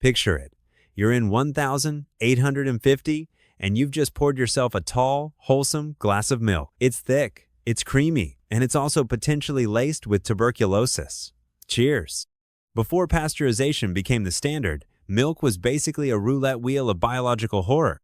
Picture it. You're in 1,850 and you've just poured yourself a tall, wholesome glass of milk. It's thick, it's creamy, and it's also potentially laced with tuberculosis. Cheers. Before pasteurization became the standard, milk was basically a roulette wheel of biological horror.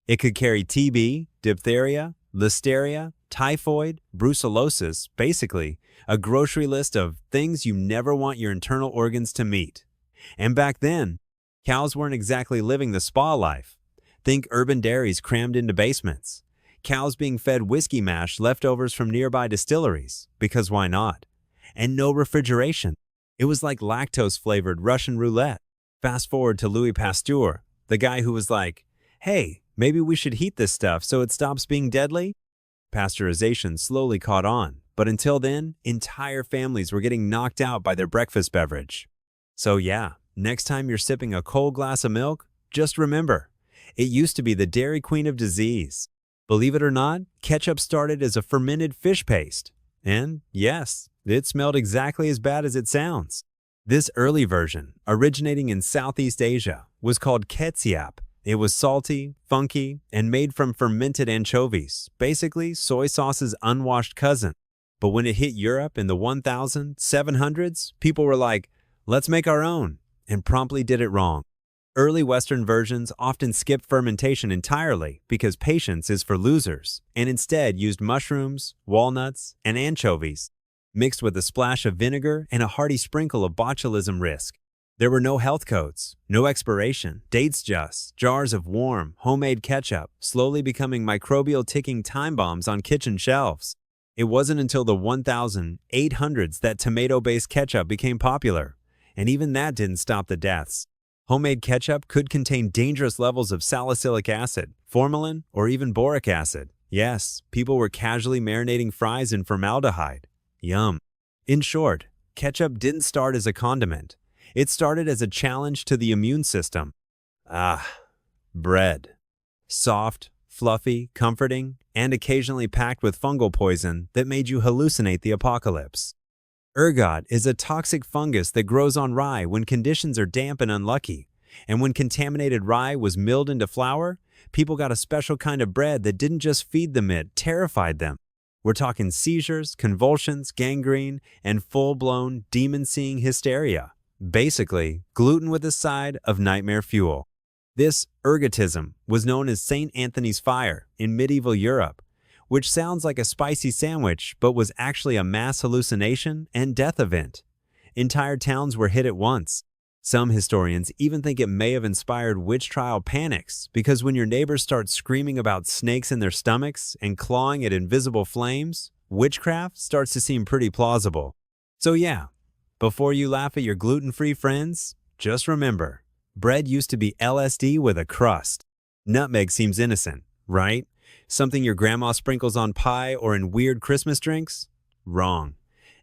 It could carry TB, diphtheria, listeria, typhoid, brucellosis, basically a grocery list of things you never want your internal organs to meet. And back then, cows weren't exactly living the spa life. Think urban dairies crammed into basements. Cows being fed whiskey mash leftovers from nearby distilleries, because why not? And no refrigeration. It was like lactose-flavored Russian roulette. Fast forward to Louis Pasteur, the guy who was like, hey, maybe we should heat this stuff so it stops being deadly? Pasteurization slowly caught on, but until then, entire families were getting knocked out by their breakfast beverage. So yeah, next time you're sipping a cold glass of milk, just remember, it used to be the Dairy Queen of disease. Believe it or not, ketchup started as a fermented fish paste. And yes, it smelled exactly as bad as it sounds. This early version, originating in Southeast Asia, was called ketchup. It was salty, funky, and made from fermented anchovies, basically soy sauce's unwashed cousin. But when it hit Europe in the 1700s, people were like, let's make our own, and promptly did it wrong. Early Western versions often skipped fermentation entirely because patience is for losers, and instead used mushrooms, walnuts, and anchovies, mixed with a splash of vinegar and a hearty sprinkle of botulism risk. There were no health codes, no expiration, dates just, jars of warm, homemade ketchup, slowly becoming microbial ticking time bombs on kitchen shelves. It wasn't until the 1800s that tomato-based ketchup became popular, and even that didn't stop the deaths. Homemade ketchup could contain dangerous levels of salicylic acid, formalin, or even boric acid. Yes, people were casually marinating fries in formaldehyde. Yum. In short, ketchup didn't start as a condiment. It started as a challenge to the immune system. Bread. Soft, fluffy, comforting, and occasionally packed with fungal poison that made you hallucinate the apocalypse. Ergot is a toxic fungus that grows on rye when conditions are damp and unlucky. And when contaminated rye was milled into flour, people got a special kind of bread that didn't just feed them, it terrified them. We're talking seizures, convulsions, gangrene, and full-blown demon-seeing hysteria. Basically, gluten with a side of nightmare fuel. This ergotism was known as St. Anthony's Fire in medieval Europe, which sounds like a spicy sandwich but was actually a mass hallucination and death event. Entire towns were hit at once. Some historians even think it may have inspired witch trial panics because when your neighbors start screaming about snakes in their stomachs and clawing at invisible flames, witchcraft starts to seem pretty plausible. So yeah, before you laugh at your gluten-free friends, just remember, bread used to be LSD with a crust. Nutmeg seems innocent, right? Something your grandma sprinkles on pie or in weird Christmas drinks? Wrong.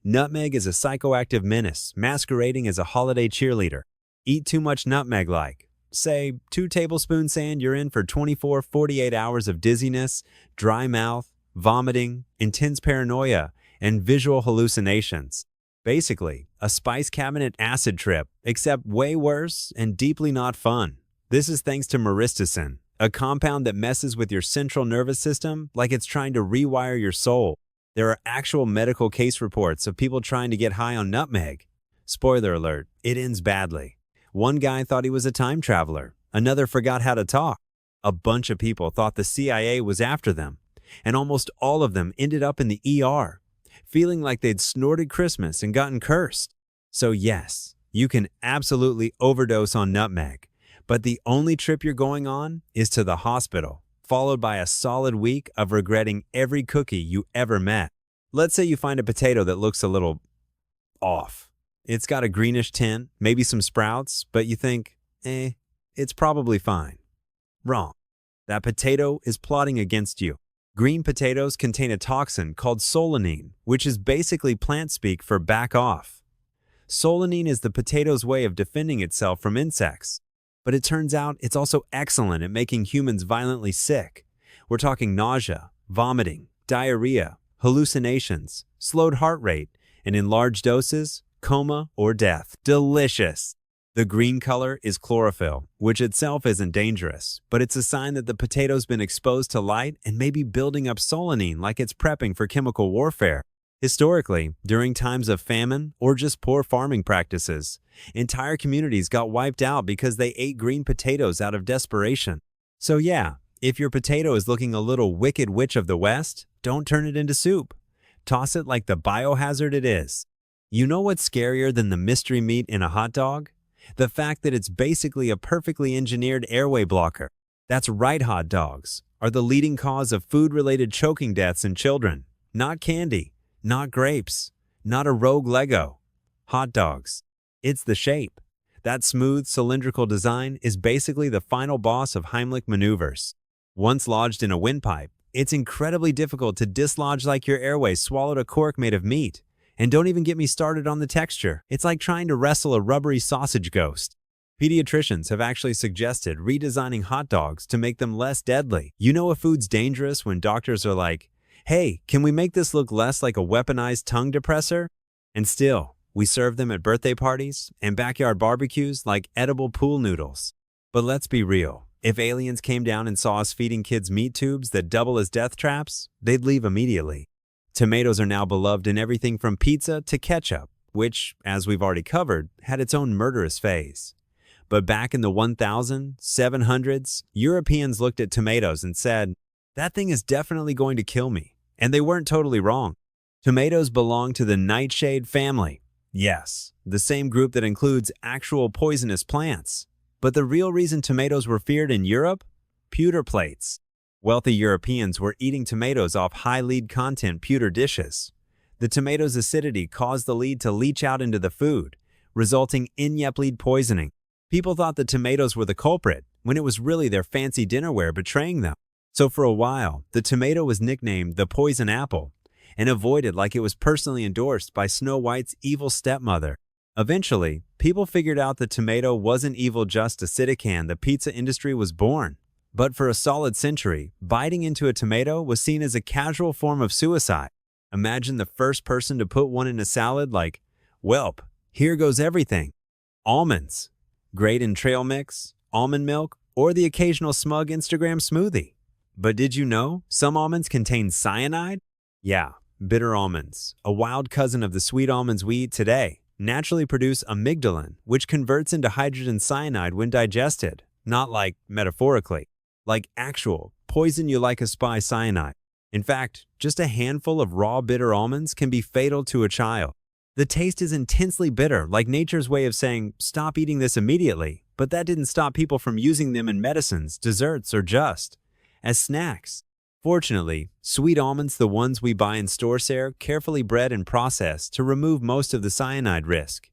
Nutmeg is a psychoactive menace masquerading as a holiday cheerleader. Eat too much nutmeg like, say, 2 tablespoons and you're in for 48 hours of dizziness, dry mouth, vomiting, intense paranoia, and visual hallucinations. Basically, a spice cabinet acid trip, except way worse and deeply not fun. This is thanks to myristicin, a compound that messes with your central nervous system like it's trying to rewire your soul. There are actual medical case reports of people trying to get high on nutmeg. Spoiler alert, it ends badly. One guy thought he was a time traveler. Another forgot how to talk. A bunch of people thought the CIA was after them. And almost all of them ended up in the ER, feeling like they'd snorted Christmas and gotten cursed. So yes, you can absolutely overdose on nutmeg. But the only trip you're going on is to the hospital, followed by a solid week of regretting every cookie you ever met. Let's say you find a potato that looks a little off. It's got a greenish tint, maybe some sprouts, but you think, it's probably fine. Wrong. That potato is plotting against you. Green potatoes contain a toxin called solanine, which is basically plant speak for back off. Solanine is the potato's way of defending itself from insects. But it turns out it's also excellent at making humans violently sick. We're talking nausea, vomiting, diarrhea, hallucinations, slowed heart rate, and in large doses, coma or death. Delicious. The green color is chlorophyll, which itself isn't dangerous, but it's a sign that the potato's been exposed to light and may be building up solanine like it's prepping for chemical warfare. Historically, during times of famine or just poor farming practices, entire communities got wiped out because they ate green potatoes out of desperation. So yeah, if your potato is looking a little wicked witch of the West, don't turn it into soup. Toss it like the biohazard it is. You know what's scarier than the mystery meat in a hot dog? The fact that it's basically a perfectly engineered airway blocker. That's right, hot dogs are the leading cause of food-related choking deaths in children. Not candy, not grapes, not a rogue Lego. Hot dogs. It's the shape. That smooth, cylindrical design is basically the final boss of Heimlich maneuvers. Once lodged in a windpipe, it's incredibly difficult to dislodge like your airway swallowed a cork made of meat. And don't even get me started on the texture. It's like trying to wrestle a rubbery sausage ghost. Pediatricians have actually suggested redesigning hot dogs to make them less deadly. You know a food's dangerous when doctors are like, hey, can we make this look less like a weaponized tongue depressor? And still, we serve them at birthday parties and backyard barbecues like edible pool noodles. But let's be real. If aliens came down and saw us feeding kids meat tubes that double as death traps, they'd leave immediately. Tomatoes are now beloved in everything from pizza to ketchup, which, as we've already covered, had its own murderous phase. But back in the 1700s, Europeans looked at tomatoes and said, that thing is definitely going to kill me. And they weren't totally wrong. Tomatoes belong to the nightshade family. Yes, the same group that includes actual poisonous plants. But the real reason tomatoes were feared in Europe? Pewter plates. Wealthy Europeans were eating tomatoes off high lead content pewter dishes. The tomato's acidity caused the lead to leach out into the food, resulting in lead poisoning. People thought the tomatoes were the culprit, when it was really their fancy dinnerware betraying them. So for a while, the tomato was nicknamed the poison apple, and avoided like it was personally endorsed by Snow White's evil stepmother. Eventually, people figured out the tomato wasn't evil just to sit a can. The pizza industry was born. But for a solid century, biting into a tomato was seen as a casual form of suicide. Imagine the first person to put one in a salad like, welp, here goes everything. Almonds. Great in trail mix, almond milk, or the occasional smug Instagram smoothie. But did you know some almonds contain cyanide? Yeah, bitter almonds, a wild cousin of the sweet almonds we eat today, naturally produce amygdalin, which converts into hydrogen cyanide when digested, not like metaphorically. Like actual, poison you like a spy cyanide. In fact, just a handful of raw bitter almonds can be fatal to a child. The taste is intensely bitter, like nature's way of saying, stop eating this immediately, but that didn't stop people from using them in medicines, desserts, or just as snacks. Fortunately, sweet almonds, the ones we buy in stores, are carefully bred and processed to remove most of the cyanide risk.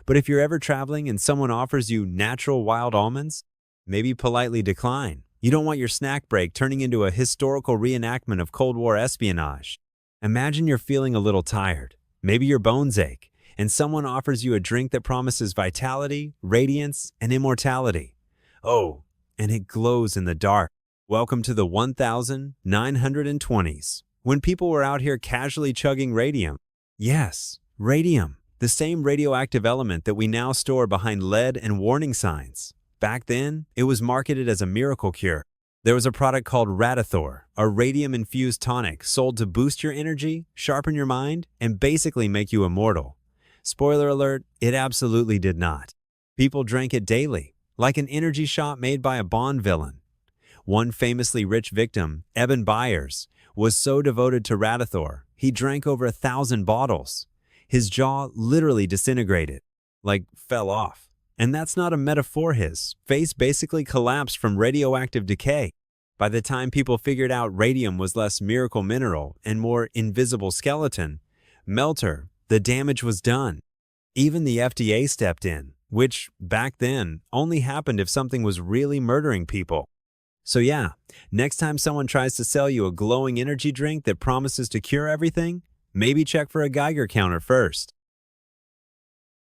But if you're ever traveling and someone offers you natural wild almonds, maybe politely decline. You don't want your snack break turning into a historical reenactment of Cold War espionage. Imagine you're feeling a little tired, maybe your bones ache, and someone offers you a drink that promises vitality, radiance, and immortality. Oh, and it glows in the dark. Welcome to the 1920s, when people were out here casually chugging radium. Yes, radium, the same radioactive element that we now store behind lead and warning signs. Back then, it was marketed as a miracle cure. There was a product called Radithor, a radium-infused tonic sold to boost your energy, sharpen your mind, and basically make you immortal. Spoiler alert, it absolutely did not. People drank it daily, like an energy shot made by a Bond villain. One famously rich victim, Eben Byers, was so devoted to Radithor, he drank over 1,000 bottles. His jaw literally disintegrated, like fell off. And that's not a metaphor. His face basically collapsed from radioactive decay. By the time people figured out radium was less miracle mineral and more invisible skeleton, melter, the damage was done. Even the FDA stepped in, which, back then, only happened if something was really murdering people. So yeah, next time someone tries to sell you a glowing energy drink that promises to cure everything, maybe check for a Geiger counter first.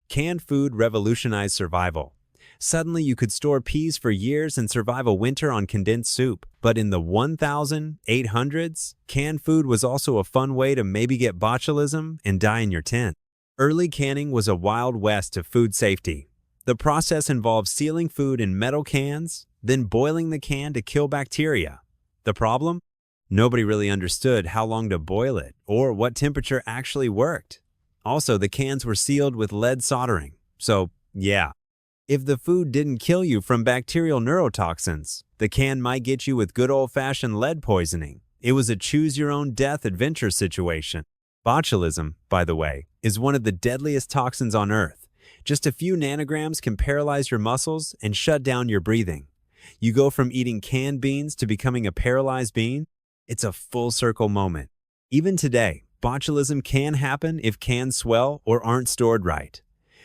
Canned food revolutionized survival. Suddenly you could store peas for years and survive a winter on condensed soup. But in the 1800s, canned food was also a fun way to maybe get botulism and die in your tent. Early canning was a wild west of food safety. The process involves sealing food in metal cans, then boiling the can to kill bacteria. The problem? Nobody really understood how long to boil it or what temperature actually worked. Also, the cans were sealed with lead soldering. So, yeah, if the food didn't kill you from bacterial neurotoxins, the can might get you with good old-fashioned lead poisoning. It was a choose-your-own-death adventure situation. Botulism, by the way, is one of the deadliest toxins on Earth. Just a few nanograms can paralyze your muscles and shut down your breathing. You go from eating canned beans to becoming a paralyzed bean. It's a full-circle moment. Even today, botulism can happen if cans swell or aren't stored right.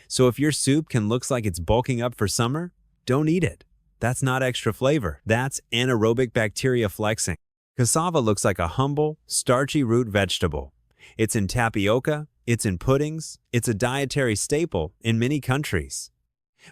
So if your soup can look like it's bulking up for summer, don't eat it. That's not extra flavor. That's anaerobic bacteria flexing. Cassava looks like a humble, starchy root vegetable. It's in tapioca, it's in puddings, it's a dietary staple in many countries.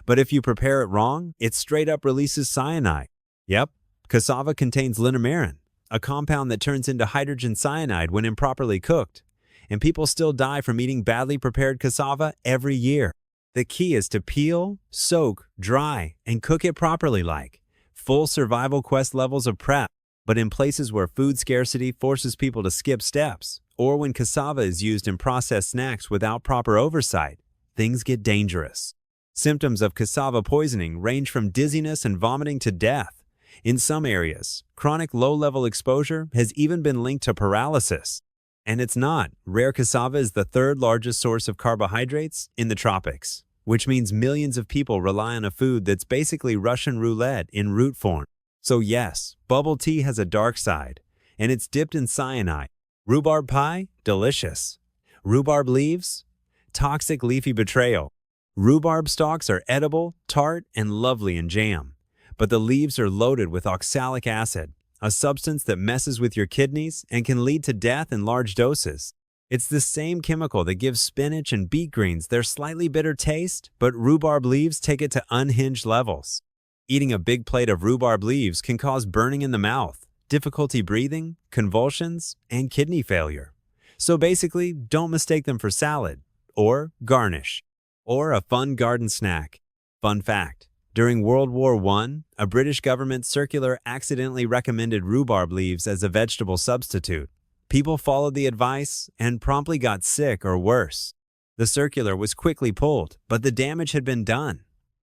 But if you prepare it wrong, it straight up releases cyanide. Yep, cassava contains linamarin, a compound that turns into hydrogen cyanide when improperly cooked. And people still die from eating badly prepared cassava every year. The key is to peel, soak, dry, and cook it properly like full survival quest levels of prep. But in places where food scarcity forces people to skip steps, or when cassava is used in processed snacks without proper oversight, things get dangerous. Symptoms of cassava poisoning range from dizziness and vomiting to death. In some areas, chronic low-level exposure has even been linked to paralysis. And it's not. Rare cassava is the third largest source of carbohydrates in the tropics, which means millions of people rely on a food that's basically Russian roulette in root form. So yes, bubble tea has a dark side, and it's dipped in cyanide. Rhubarb pie? Delicious. Rhubarb leaves? Toxic leafy betrayal. Rhubarb stalks are edible, tart, and lovely in jam. But the leaves are loaded with oxalic acid, a substance that messes with your kidneys and can lead to death in large doses. It's the same chemical that gives spinach and beet greens their slightly bitter taste, but rhubarb leaves take it to unhinged levels. Eating a big plate of rhubarb leaves can cause burning in the mouth, difficulty breathing, convulsions, and kidney failure. So basically, don't mistake them for salad, or garnish, or a fun garden snack. Fun fact: during World War I, a British government circular accidentally recommended rhubarb leaves as a vegetable substitute. People followed the advice and promptly got sick or worse. The circular was quickly pulled, but the damage had been done.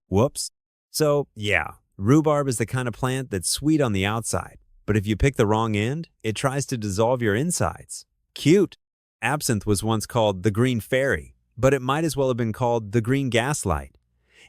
Whoops. So, yeah, rhubarb is the kind of plant that's sweet on the outside, but if you pick the wrong end, it tries to dissolve your insides. Cute. Absinthe was once called the green fairy, but it might as well have been called the green gaslight.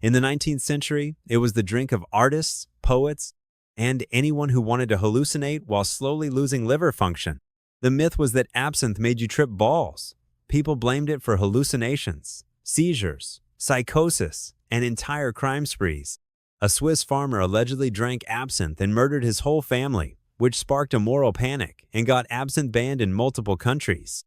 In the 19th century, it was the drink of artists, poets, and anyone who wanted to hallucinate while slowly losing liver function. The myth was that absinthe made you trip balls. People blamed it for hallucinations, seizures, psychosis, and entire crime sprees. A Swiss farmer allegedly drank absinthe and murdered his whole family, which sparked a moral panic and got absinthe banned in multiple countries.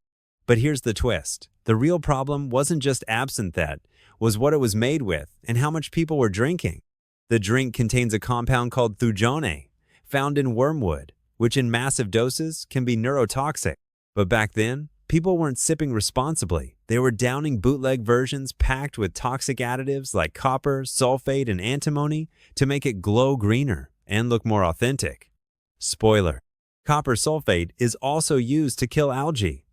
But here's the twist. The real problem wasn't just absinthe, that was what it was made with and how much people were drinking. The drink contains a compound called thujone, found in wormwood, which in massive doses can be neurotoxic. But back then, people weren't sipping responsibly. They were downing bootleg versions packed with toxic additives like copper, sulfate, and antimony to make it glow greener and look more authentic. Spoiler: copper sulfate is also used to kill algae.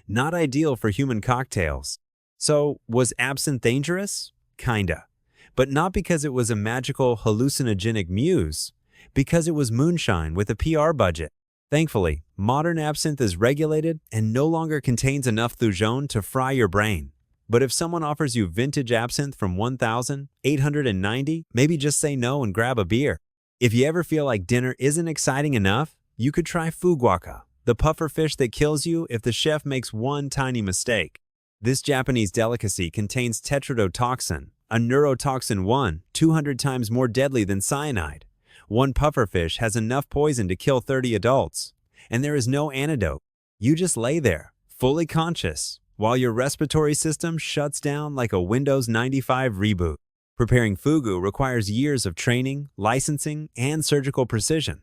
Not ideal for human cocktails. So, was absinthe dangerous? Kinda. But not because it was a magical hallucinogenic muse, because it was moonshine with a PR budget. Thankfully, modern absinthe is regulated and no longer contains enough thujone to fry your brain. But if someone offers you vintage absinthe from 1890, maybe just say no and grab a beer. If you ever feel like dinner isn't exciting enough, you could try fuguaka, the puffer fish that kills you if the chef makes one tiny mistake. This Japanese delicacy contains tetrodotoxin, a neurotoxin 200 times more deadly than cyanide. One pufferfish has enough poison to kill 30 adults. And there is no antidote. You just lay there, fully conscious, while your respiratory system shuts down like a Windows 95 reboot. Preparing fugu requires years of training, licensing, and surgical precision.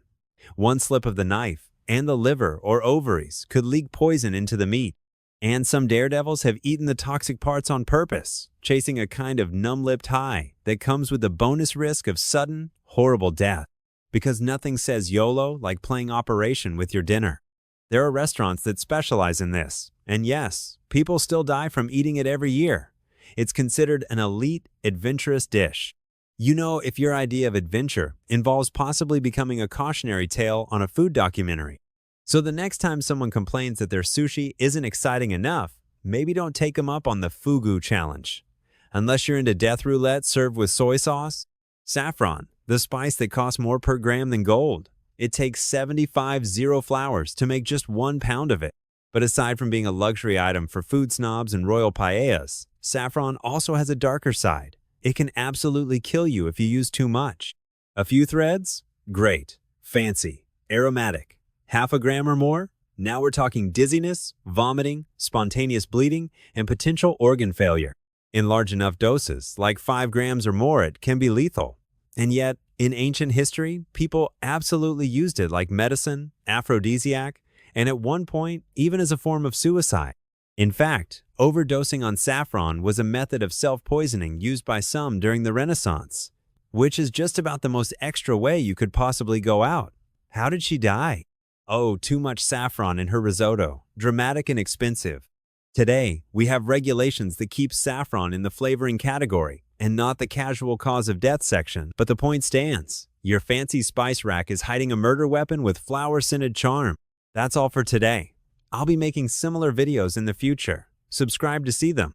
One slip of the knife, and the liver or ovaries could leak poison into the meat. And some daredevils have eaten the toxic parts on purpose, chasing a kind of numb-lipped high that comes with the bonus risk of sudden, horrible death. Because nothing says YOLO like playing Operation with your dinner. There are restaurants that specialize in this, and yes, people still die from eating it every year. It's considered an elite, adventurous dish. You know, if your idea of adventure involves possibly becoming a cautionary tale on a food documentary. So the next time someone complains that their sushi isn't exciting enough, maybe don't take them up on the fugu challenge. Unless you're into death roulette served with soy sauce. Saffron, the spice that costs more per gram than gold. It takes 75 zero flowers to make just 1 pound of it. But aside from being a luxury item for food snobs and royal paellas, saffron also has a darker side. It can absolutely kill you if you use too much. A few threads? Great. Fancy. Aromatic. Half a gram or more? Now we're talking dizziness, vomiting, spontaneous bleeding, and potential organ failure. In large enough doses, like 5 grams or more, it can be lethal. And yet, in ancient history, people absolutely used it like medicine, aphrodisiac, and at one point, even as a form of suicide. In fact, overdosing on saffron was a method of self-poisoning used by some during the Renaissance, which is just about the most extra way you could possibly go out. How did she die? Oh, too much saffron in her risotto, dramatic and expensive. Today, we have regulations that keep saffron in the flavoring category and not the casual cause of death section. But the point stands. Your fancy spice rack is hiding a murder weapon with flower-scented charm. That's all for today. I'll be making similar videos in the future. Subscribe to see them.